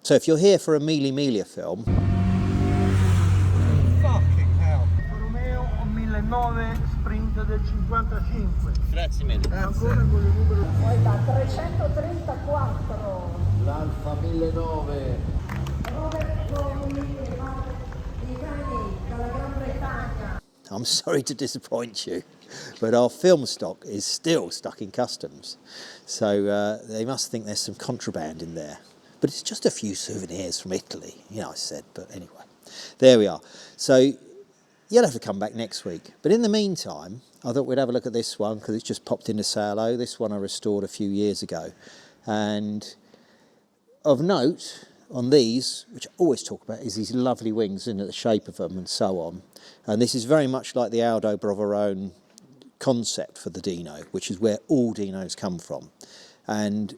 So if you're here for a Mille Miglia film, Fucking hell. Alfaromeo 1900 sprint del 55. Grazie mille. Ancora con il numero. Poi da 334. L'Alfa 1009. Roberto Mille dalla Gran Bretagna. I'm sorry to disappoint you, but our film stock is still stuck in customs. So they must think there's some contraband in there. But it's just a few souvenirs from Italy, you know, I said, but anyway. There we are. So you'll have to come back next week. But in the meantime, I thought we'd have a look at this one because it's just popped into sale. This one I restored a few years ago. And of note on these, which I always talk about, is these lovely wings and the shape of them and so on. And this is very much like the Aldo Brovarone concept for the Dino, which is where all Dinos come from. And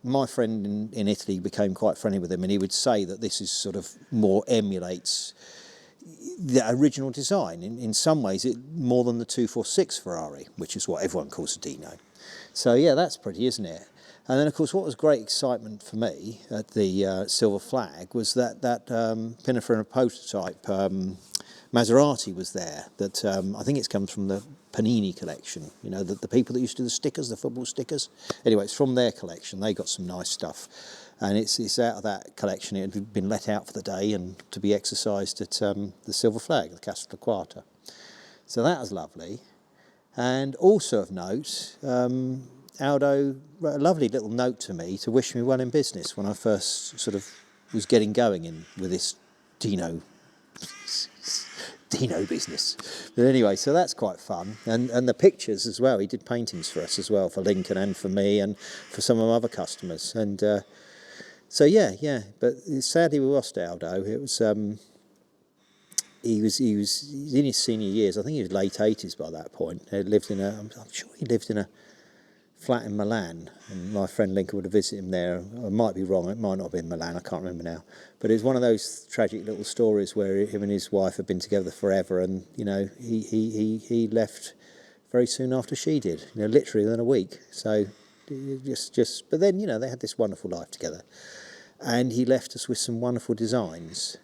my friend in Italy became quite friendly with him, and he would say that this is sort of more emulates the original design. In some ways, it more than the 246 Ferrari, which is what everyone calls a Dino. So yeah, that's pretty, isn't it? And then, of course, what was great excitement for me at the Silver Flag was that Pininfarina prototype Maserati was there. That I think it comes from the Panini collection. You know, the people that used to do the stickers, the football stickers. Anyway, it's from their collection. They got some nice stuff, and it's out of that collection. It had been let out for the day and to be exercised at the Silver Flag, the Casa del Quarta. So that was lovely, and also of note. Aldo wrote a lovely little note to me to wish me well in business when I first sort of was getting going in with this Dino business. But anyway, so that's quite fun. And the pictures as well. He did paintings for us as well, for Lincoln and for me and for some of my other customers. And so yeah. But sadly we lost Aldo. It was he was in his senior years. I think he was late 80s by that point. He lived in I'm sure he lived in a flat in Milan, and my friend Lincoln would have visited him there. I might be wrong, it might not have been Milan, I can't remember now. But it was one of those tragic little stories where him and his wife had been together forever, and you know, he left very soon after she did, you know, literally within a week. So but then, you know, they had this wonderful life together. And he left us with some wonderful designs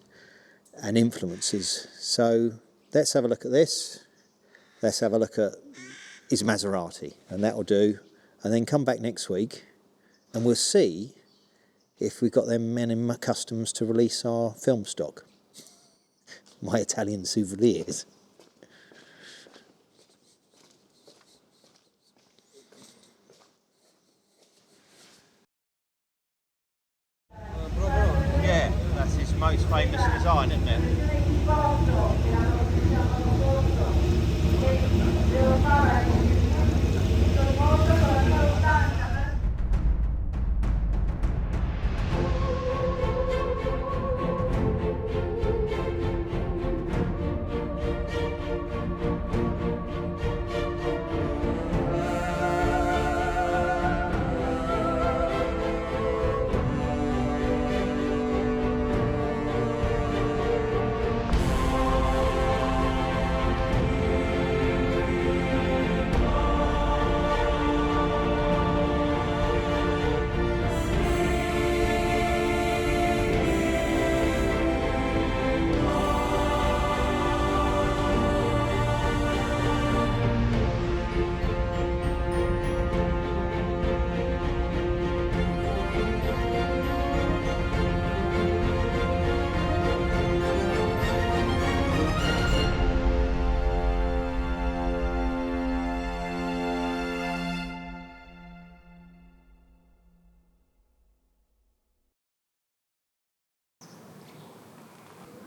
and influences. So let's have a look at this. Let's have a look at his Maserati, and that'll do. And then come back next week and we'll see if we've got them men in customs to release our film stock. My Italian souvenirs. Yeah, that's his most famous design, isn't it?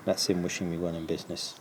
That's him wishing me well in business.